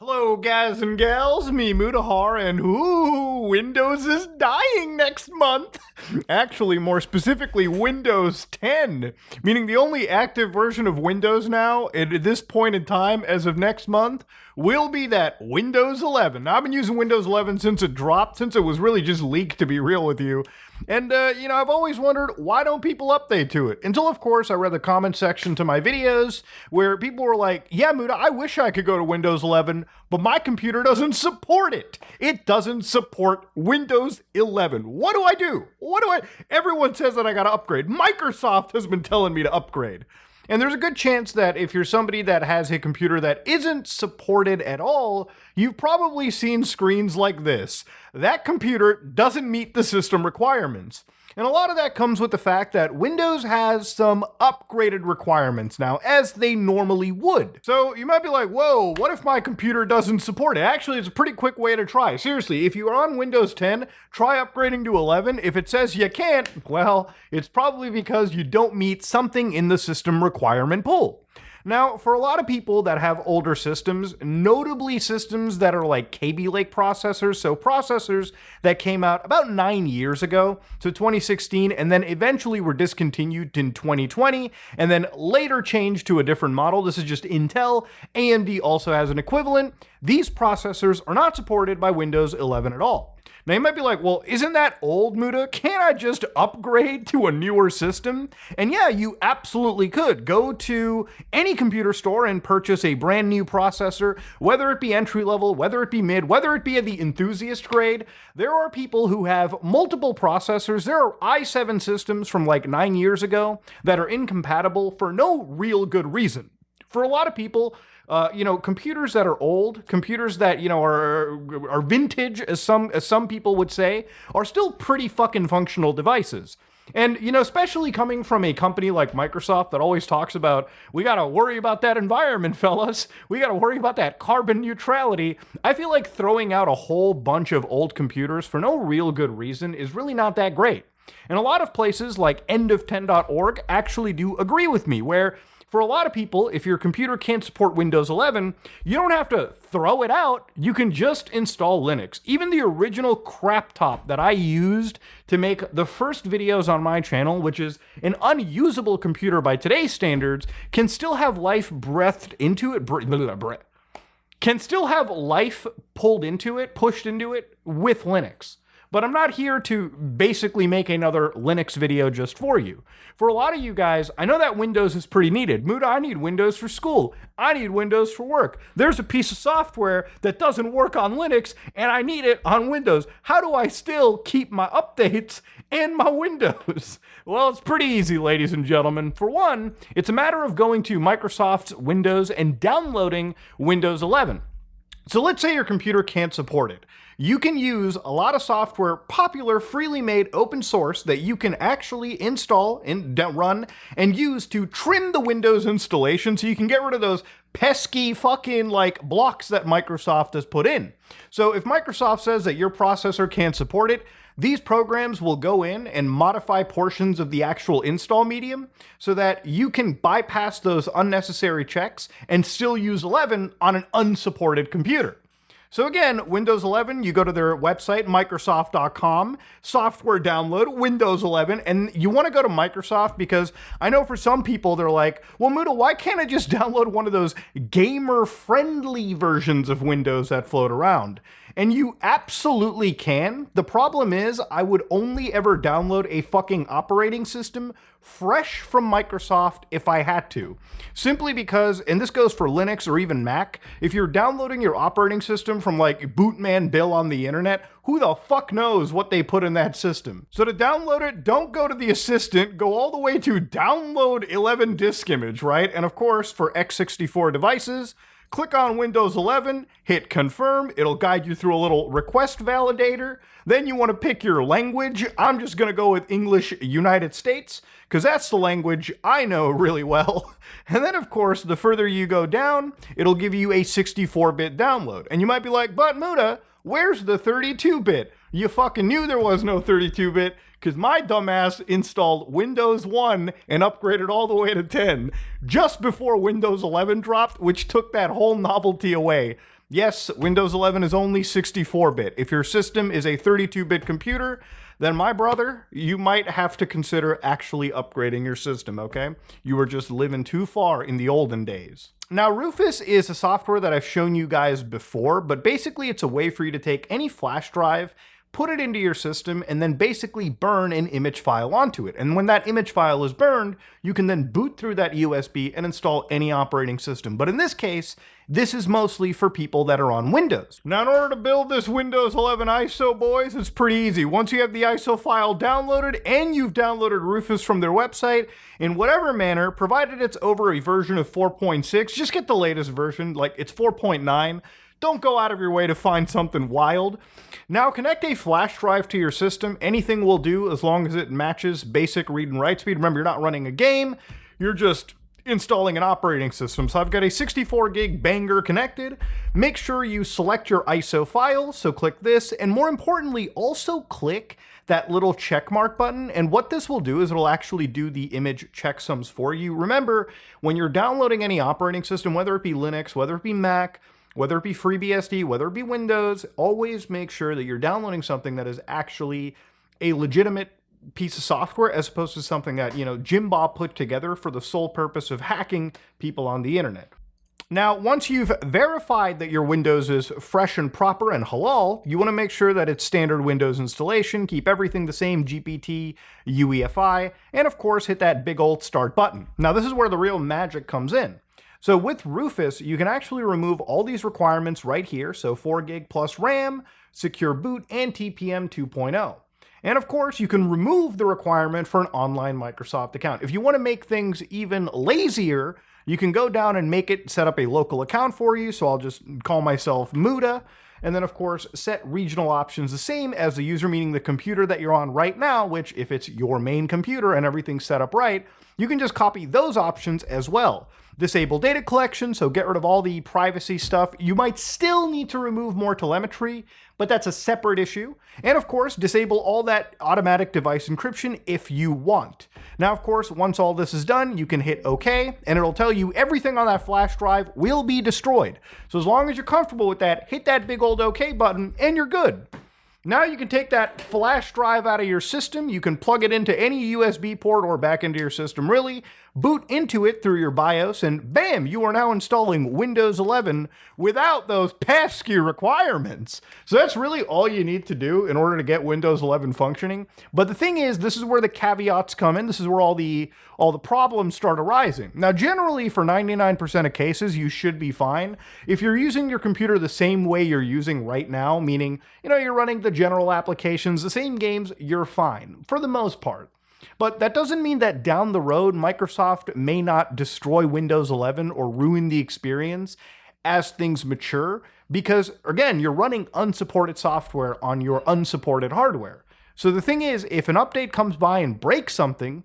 Hello, guys and gals, me Mutahar, and ooh, Windows is dying next month. Actually, more specifically, Windows 10, meaning the only active version of Windows now, at this point in time, as of next month, will be that Windows 11. Now, I've been using Windows 11 since it dropped, since it was really just leaked, to be real with you. And, I've always wondered, why don't people update to it? Until, of course, I read the comment section to my videos where people were like, yeah, Muta, I wish I could go to Windows 11, but my computer doesn't support it. It doesn't support Windows 11. What do I do? Everyone says that I gotta upgrade. Microsoft has been telling me to upgrade. And there's a good chance that if you're somebody that has a computer that isn't supported at all, you've probably seen screens like this. That computer doesn't meet the system requirements. And a lot of that comes with the fact that Windows has some upgraded requirements now, as they normally would. So you might be like, whoa, what if my computer doesn't support it? Actually, it's a pretty quick way to try. Seriously, if you're on Windows 10, try upgrading to 11. If it says you can't, well, it's probably because you don't meet something in the system requirement pool. Now, for a lot of people that have older systems, notably systems that are like Kaby Lake processors, so processors that came out about 9 years ago, so 2016, and then eventually were discontinued in 2020, and then later changed to a different model. This is just Intel. AMD also has an equivalent. These processors are not supported by Windows 11 at all. Now you might be like, well, isn't that old, Muta? Can't I just upgrade to a newer system? And yeah, you absolutely could. Go to any computer store and purchase a brand new processor, whether it be entry level, whether it be mid, whether it be at the enthusiast grade. There are people who have multiple processors. There are i7 systems from like 9 years ago that are incompatible for no real good reason. For a lot of people, computers that are old, computers that, are vintage, as some people would say, are still pretty fucking functional devices. And, especially coming from a company like Microsoft that always talks about, we gotta worry about that environment, fellas. We gotta worry about that carbon neutrality. I feel like throwing out a whole bunch of old computers for no real good reason is really not that great. And a lot of places like endof10.org actually do agree with me, where for a lot of people, if your computer can't support Windows 11, you don't have to throw it out. You can just install Linux. Even the original crap top that I used to make the first videos on my channel, which is an unusable computer by today's standards, can still have life breathed into it. Can still have life pulled into it, pushed into it with Linux. But I'm not here to basically make another Linux video just for you. For a lot of you guys, I know that Windows is pretty needed. Muta, I need Windows for school. I need Windows for work. There's a piece of software that doesn't work on Linux, and I need it on Windows. How do I still keep my updates and my Windows? Well, it's pretty easy, ladies and gentlemen. For one, it's a matter of going to Microsoft's Windows and downloading Windows 11. So let's say your computer can't support it. You can use a lot of software, popular, freely made, open source, that you can actually install and run and use to trim the Windows installation so you can get rid of those pesky fucking blocks that Microsoft has put in. So if Microsoft says that your processor can't support it, these programs will go in and modify portions of the actual install medium so that you can bypass those unnecessary checks and still use 11 on an unsupported computer. So again, Windows 11, you go to their website, Microsoft.com, software download, Windows 11, and you want to go to Microsoft because I know for some people they're like, well, Muta, why can't I just download one of those gamer-friendly versions of Windows that float around? And you absolutely can. The problem is, I would only ever download a fucking operating system fresh from Microsoft if I had to. Simply because, and this goes for Linux or even Mac, if you're downloading your operating system from Bootman Bill on the internet, who the fuck knows what they put in that system? So to download it, don't go to the assistant, go all the way to download 11 disk image, right? And of course, for x64 devices, click on Windows 11, hit confirm, it'll guide you through a little request validator. Then you want to pick your language. I'm just going to go with English United States, because that's the language I know really well. And then, of course, the further you go down, it'll give you a 64-bit download. And you might be like, but Muta, where's the 32-bit? You fucking knew there was no 32-bit, because my dumbass installed Windows 1 and upgraded all the way to 10 just before Windows 11 dropped, which took that whole novelty away. Yes, Windows 11 is only 64-bit. If your system is a 32-bit computer, then my brother, you might have to consider actually upgrading your system, okay? You were just living too far in the olden days. Now, Rufus is a software that I've shown you guys before, but basically it's a way for you to take any flash drive, put it into your system, and then basically burn an image file onto it. And when that image file is burned, you can then boot through that USB and install any operating system. But in this case, this is mostly for people that are on Windows. Now, in order to build this Windows 11 ISO, boys, it's pretty easy. Once you have the ISO file downloaded and you've downloaded Rufus from their website, in whatever manner, provided it's over a version of 4.6, just get the latest version, like it's 4.9. Don't go out of your way to find something wild. Now connect a flash drive to your system. Anything will do as long as it matches basic read and write speed. Remember, you're not running a game, you're just installing an operating system. So I've got a 64 gig banger connected. Make sure you select your ISO file, so click this, and more importantly, also click that little check mark button. And what this will do is it'll actually do the image checksums for you. Remember, when you're downloading any operating system, whether it be Linux, whether it be Mac, whether it be FreeBSD, whether it be Windows, always make sure that you're downloading something that is actually a legitimate piece of software as opposed to something that, Jim Bob put together for the sole purpose of hacking people on the internet. Now, once you've verified that your Windows is fresh and proper and halal, you want to make sure that it's standard Windows installation, keep everything the same, GPT, UEFI, and of course hit that big old start button. Now, this is where the real magic comes in. So with Rufus, you can actually remove all these requirements right here. So 4 gig plus RAM, secure boot, and TPM 2.0. And of course, you can remove the requirement for an online Microsoft account. If you want to make things even lazier, you can go down and make it set up a local account for you. So I'll just call myself Muda. And then, of course, set regional options the same as the user, meaning the computer that you're on right now, which if it's your main computer and everything's set up right, you can just copy those options as well. Disable data collection, so get rid of all the privacy stuff. You might still need to remove more telemetry, but that's a separate issue. And of course, disable all that automatic device encryption if you want. Now, of course, once all this is done, you can hit OK, and it'll tell you everything on that flash drive will be destroyed. So as long as you're comfortable with that, hit that big old OK button, and you're good. Now you can take that flash drive out of your system, you can plug it into any USB port or back into your system really, boot into it through your BIOS, and bam, you are now installing Windows 11 without those pesky requirements. So that's really all you need to do in order to get Windows 11 functioning. But the thing is, this is where the caveats come in, this is where all the problems start arising. Now generally, for 99% of cases, you should be fine. If you're using your computer the same way you're using right now, meaning, you're running the general applications, the same games, you're fine, for the most part. But that doesn't mean that down the road, Microsoft may not destroy Windows 11 or ruin the experience as things mature, because, again, you're running unsupported software on your unsupported hardware. So the thing is, if an update comes by and breaks something,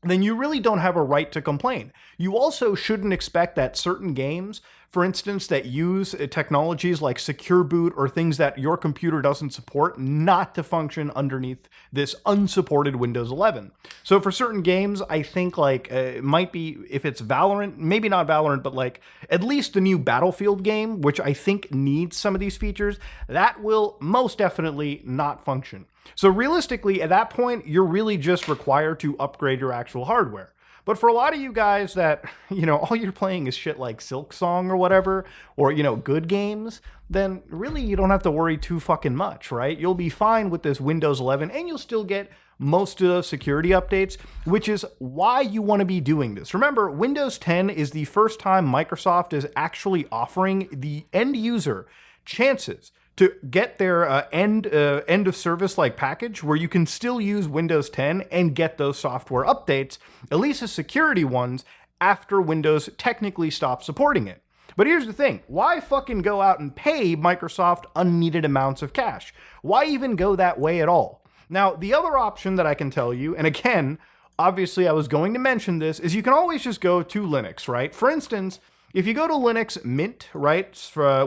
then you really don't have a right to complain. You also shouldn't expect that certain games, for instance, that use technologies like secure boot or things that your computer doesn't support, not to function underneath this unsupported Windows 11. So for certain games, I think it might be, if it's Valorant, maybe not Valorant, but at least the new Battlefield game, which I think needs some of these features, that will most definitely not function. So realistically, at that point, you're really just required to upgrade your actual hardware. But for a lot of you guys that, all you're playing is shit like Silksong or whatever, or, good games, then really you don't have to worry too fucking much, right? You'll be fine with this Windows 11 and you'll still get most of the security updates, which is why you want to be doing this. Remember, Windows 10 is the first time Microsoft is actually offering the end user chances to get their end of service package where you can still use Windows 10 and get those software updates, at least the security ones, after Windows technically stops supporting it. But here's the thing, why fucking go out and pay Microsoft unneeded amounts of cash? Why even go that way at all? Now, the other option that I can tell you, and again, obviously I was going to mention this, is you can always just go to Linux, right? For instance, if you go to Linux Mint, right,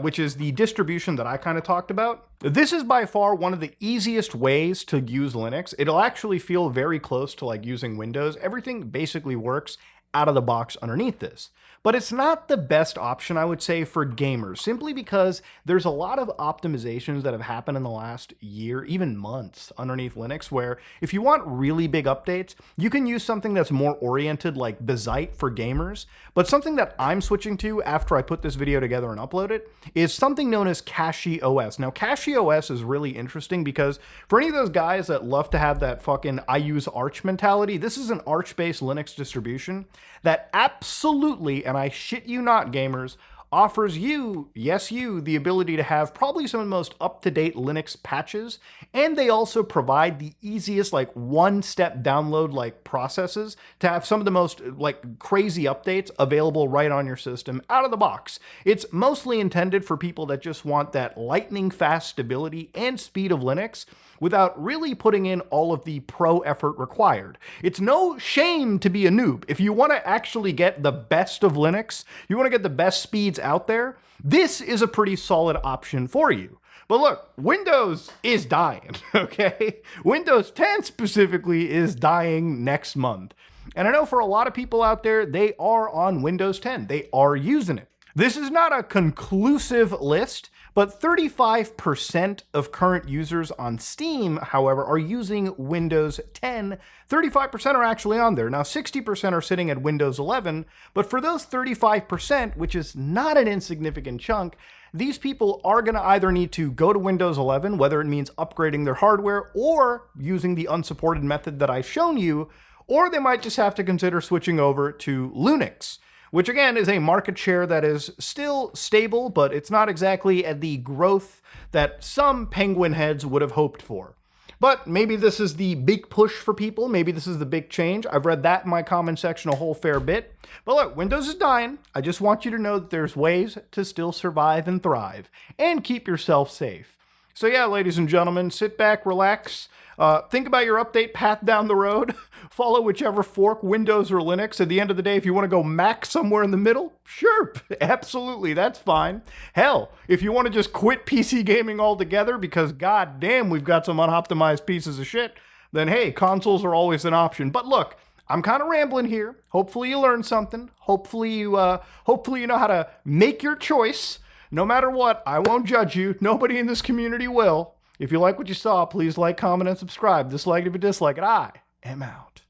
which is the distribution that I kind of talked about, this is by far one of the easiest ways to use Linux. It'll actually feel very close to using Windows. Everything basically works out of the box underneath this. but it's not the best option, I would say, for gamers, simply because there's a lot of optimizations that have happened in the last year, even months, underneath Linux, where if you want really big updates, you can use something that's more oriented like Bazite for gamers, but something that I'm switching to after I put this video together and upload it is something known as CachyOS. Now, CachyOS is really interesting because for any of those guys that love to have that fucking I use Arch mentality, this is an Arch-based Linux distribution that absolutely, and I shit you not, gamers, offers you, yes you, the ability to have probably some of the most up-to-date Linux patches, and they also provide the easiest like one-step download like processes to have some of the most like crazy updates available right on your system out of the box. It's mostly intended for people that just want that lightning fast stability and speed of Linux without really putting in all of the pro effort required. It's no shame to be a noob. If you want to actually get the best of Linux, you want to get the best speeds out there, this is a pretty solid option for you. But look, Windows is dying, okay? Windows 10 specifically is dying next month. And I know for a lot of people out there, they are on Windows 10. They are using it. This is not a conclusive list, but 35% of current users on Steam, however, are using Windows 10. 35% are actually on there. Now, 60% are sitting at Windows 11, but for those 35%, which is not an insignificant chunk, these people are going to either need to go to Windows 11, whether it means upgrading their hardware or using the unsupported method that I've shown you, or they might just have to consider switching over to Linux, which again is a market share that is still stable, but it's not exactly at the growth that some penguin heads would have hoped for. But maybe this is the big push for people. Maybe this is the big change. I've read that in my comment section a whole fair bit. But look, Windows is dying. I just want you to know that there's ways to still survive and thrive and keep yourself safe. So yeah, ladies and gentlemen, sit back, relax, think about your update path down the road, follow whichever fork, Windows or Linux. At the end of the day, if you want to go Mac somewhere in the middle, sure, absolutely, that's fine. Hell, if you want to just quit PC gaming altogether because goddamn we've got some unoptimized pieces of shit, then hey, consoles are always an option. But look, I'm kind of rambling here. Hopefully you learned something. Hopefully you know how to make your choice. No matter what, I won't judge you. Nobody in this community will. If you like what you saw, please like, comment, and subscribe. Dislike it if you dislike it. I am out.